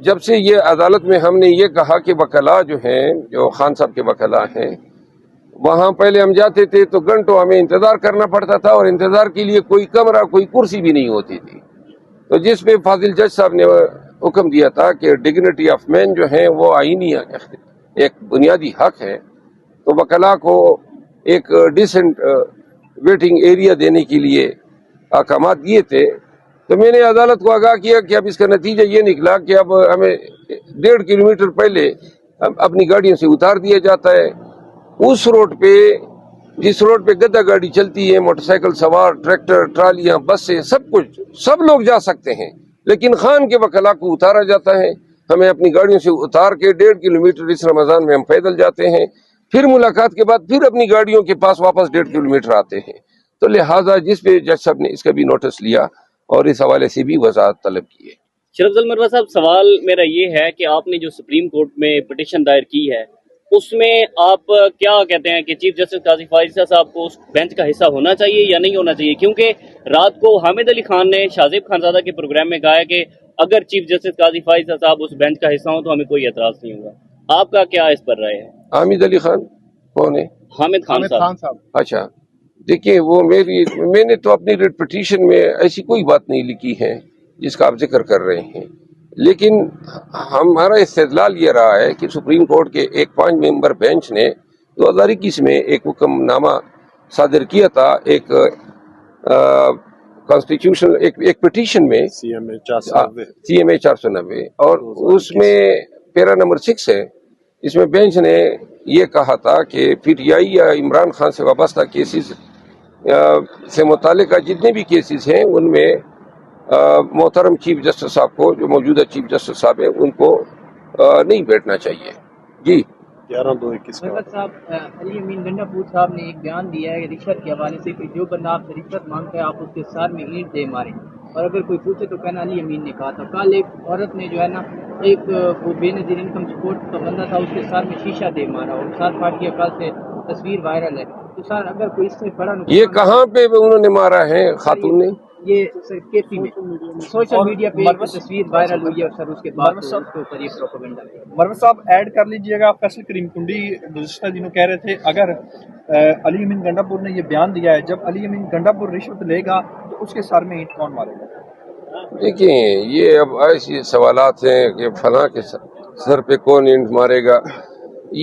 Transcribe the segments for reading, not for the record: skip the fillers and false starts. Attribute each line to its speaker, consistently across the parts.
Speaker 1: جب سے یہ عدالت میں ہم نے یہ کہا کہ وکلا جو ہیں، جو خان صاحب کے وکلا ہیں، وہاں پہلے ہم جاتے تھے تو گھنٹوں ہمیں انتظار کرنا پڑتا تھا، اور انتظار کے لیے کوئی کمرہ کوئی کرسی بھی نہیں ہوتی تھی. تو جس پہ فاضل جج صاحب نے حکم دیا تھا کہ ڈگنیٹی آف مین جو ہیں وہ آئینی ایک بنیادی حق ہے، تو وکلا کو ایک ڈیسنٹ ویٹنگ ایریا دینے کے لیے احکامات دیے تھے. تو میں نے عدالت کو آگاہ کیا کہ اب اس کا نتیجہ یہ نکلا کہ اب ہمیں 1.5 کلومیٹر پہلے اپنی گاڑیوں سے اتار دیا جاتا ہے. اس روڈ پہ، جس روڈ پہ گدا گاڑی چلتی ہے، موٹر سائیکل سوار، ٹریکٹر، ٹرالیاں، بسیں، سب کچھ، سب لوگ جا سکتے ہیں، لیکن خان کے وکلا کو اتارا جاتا ہے. ہمیں اپنی گاڑیوں سے اتار کے 1.5 کلومیٹر اس رمضان میں ہم پیدل جاتے ہیں، پھر ملاقات کے بعد پھر اپنی گاڑیوں کے پاس واپس 1.5 کلومیٹر آتے ہیں. تو لہٰذا جس پہ جج صاحب نے اس کا بھی نوٹس لیا اور اس حوالے سے بھی وضاحت طلب کی ہے.
Speaker 2: شرف افضل مروا صاحب، سوال میرا یہ ہے کہ آپ نے جو سپریم کورٹ میں پٹیشن دائر کی ہے، اس میں آپ کیا کہتے ہیں کہ چیف جسٹس قاضی فائزہ صاحب کو اس بینچ کا حصہ ہونا چاہیے یا نہیں ہونا چاہیے؟ کیونکہ رات کو حامد علی خان نے شاہزیب خانزادہ کے پروگرام میں کہا ہے کہ اگر چیف جسٹس قاضی فائزہ صاحب اس بینچ کا حصہ ہوں تو ہمیں کوئی اعتراض نہیں ہوگا. آپ کا کیا اس پر رائے ہے؟
Speaker 1: حامد علی خان کون ہے؟
Speaker 2: حامد خان صاحب.
Speaker 1: اچھا، دیکھیں، وہ میں نے تو اپنی ریٹ پٹیشن میں ایسی کوئی بات نہیں لکھی ہے جس کا آپ ذکر کر رہے ہیں، لیکن ہمارا استدلال یہ رہا ہے کہ سپریم کورٹ کے ایک 5 ممبر بینچ نے 2021 میں ایک حکم نامہ صادر کیا تھا، ایک کانسٹیٹیوشن ایک پٹیشن میں، سی ایم اے 490، اور اس میں پیرا نمبر 6 ہے. اس میں بینچ نے یہ کہا تھا کہ پی ٹی آئی یا عمران خان سے وابستہ کیسز سے متعلقہ جتنے بھی کیسز ہیں ان میں محترم چیف جسٹس صاحب کو، جو موجودہ چیف جسٹس صاحب ہیں، ان کو نہیں بیٹھنا چاہیے. جی
Speaker 3: 11/2/21 صاحب، علی امین گنڈا پور صاحب نے ایک بیان دیا ہے رشوت کے حوالے سے کہ جو بندہ آپ سے رشوت مانگتا ہے آپ اس کے سر میں اینٹ دے ماریں، اور اگر کوئی پوچھے تو کہنا علی امین نے کہا تھا. کل ایک عورت نے جو ہے نا، ایک وہ بے نظیر انکم سپورٹ کا بندہ تھا، اس کے سر میں شیشہ دے مارا اور سر پھاٹ گیا. کل سے تصویر وائرل ہے. تو سر اگر کوئی اس سے بڑا
Speaker 1: یہ کہاں پہ انہوں نے مارا ہے خاتون نے؟
Speaker 3: یہ کیسی میں سوشل میڈیا پہ ایک تصویر وائرل ہوئی ہے، اور سر اس کے بعد اس کے اوپر یہ پروپیگنڈا ہے.
Speaker 4: مروا صاحب ایڈ کر لیجئے گا، فیصل کریم کنڈی گزشتہ دنوں کہہ رہے تھے اگر علی امین گنڈا پور نے یہ بیان دیا ہے، جب علی امین گنڈا پور رشوت لے گا تو اس کے سر میں اینٹ کون مارے گا؟
Speaker 1: دیکھیں، یہ اب ایسی سوالات ہیں کہ فلاں کے سر پہ کون اینٹ مارے گا.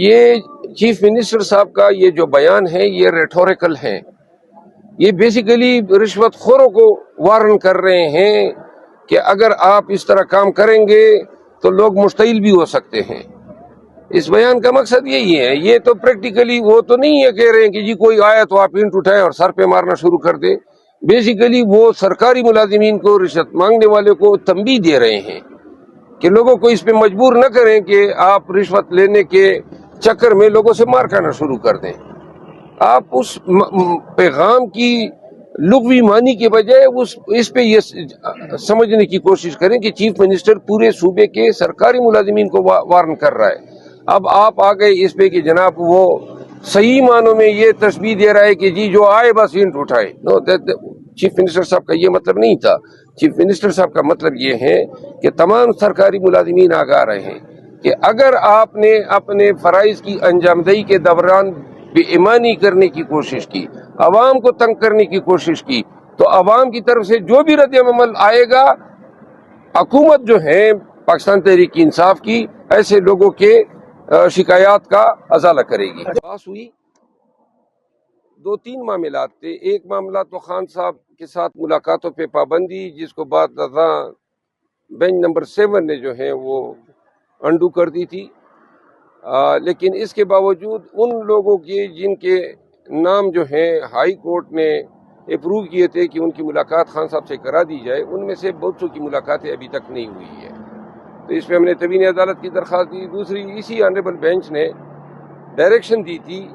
Speaker 1: یہ چیف منسٹر صاحب کا یہ جو بیان ہے یہ ریٹوریکل ہے. یہ بیسیکلی رشوت خوروں کو وارن کر رہے ہیں کہ اگر آپ اس طرح کام کریں گے تو لوگ مشتعل بھی ہو سکتے ہیں. اس بیان کا مقصد یہی ہے. یہ تو پریکٹیکلی وہ تو نہیں ہے کہہ رہے ہیں کہ جی کوئی آیا تو آپ اینٹ اٹھائیں اور سر پہ مارنا شروع کر دیں. بیسیکلی وہ سرکاری ملازمین کو، رشوت مانگنے والے کو تنبیہ دے رہے ہیں کہ لوگوں کو اس پہ مجبور نہ کریں کہ آپ رشوت لینے کے چکر میں لوگوں سے مار کھانا شروع کر دیں. آپ اس پیغام کی لغوی معنی کے بجائے اس پہ یہ سمجھنے کی کوشش کریں کہ چیف منسٹر پورے صوبے کے سرکاری ملازمین کو وارن کر رہا ہے. اب آپ آ گئے اس پہ کہ جناب وہ صحیح معنوں میں یہ تشبیہ دے رہا ہے کہ جی جو آئے بس اینٹ اٹھائے. چیف منسٹر صاحب کا یہ مطلب نہیں تھا. چیف منسٹر صاحب کا مطلب یہ ہے کہ تمام سرکاری ملازمین آگاہ رہے ہیں کہ اگر آپ نے اپنے فرائض کی انجام دہی کے دوران بے ایمانی کرنے کی کوشش کی، عوام کو تنگ کرنے کی کوشش کی، تو عوام کی طرف سے جو بھی رد عمل آئے گا، حکومت جو ہے پاکستان تحریک انصاف کی ایسے لوگوں کے شکایات کا ازالہ کرے گی. بات ہوئی 2-3 معاملات تھے. ایک معاملہ تو خان صاحب کے ساتھ ملاقاتوں پہ پابندی، جس کو بعد بینچ نمبر 7 نے جو ہے وہ انڈو کر دی تھی. لیکن اس کے باوجود ان لوگوں کے جن کے نام جو ہیں ہائی کورٹ نے اپروو کیے تھے کہ ان کی ملاقات خان صاحب سے کرا دی جائے، ان میں سے بہت سو کی ملاقاتیں ابھی تک نہیں ہوئی ہے. تو اس پہ ہم نے تبین عدالت کی درخواست دی. دوسری، اسی آنریبل بینچ نے ڈائریکشن دی تھی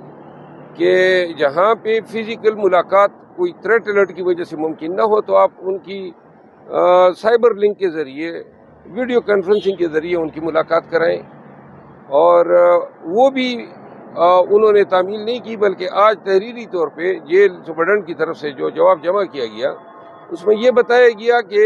Speaker 1: کہ جہاں پہ فزیکل ملاقات کوئی تھریٹ الرٹ کی وجہ سے ممکن نہ ہو تو آپ ان کی سائبر لنک کے ذریعے، ویڈیو کانفرنسنگ کے ذریعے ان کی ملاقات کرائیں. اور وہ بھی انہوں نے تعمیل نہیں کی، بلکہ آج تحریری طور پہ جیل سپرڈنٹ کی طرف سے جو جواب جمع کیا گیا اس میں یہ بتایا گیا کہ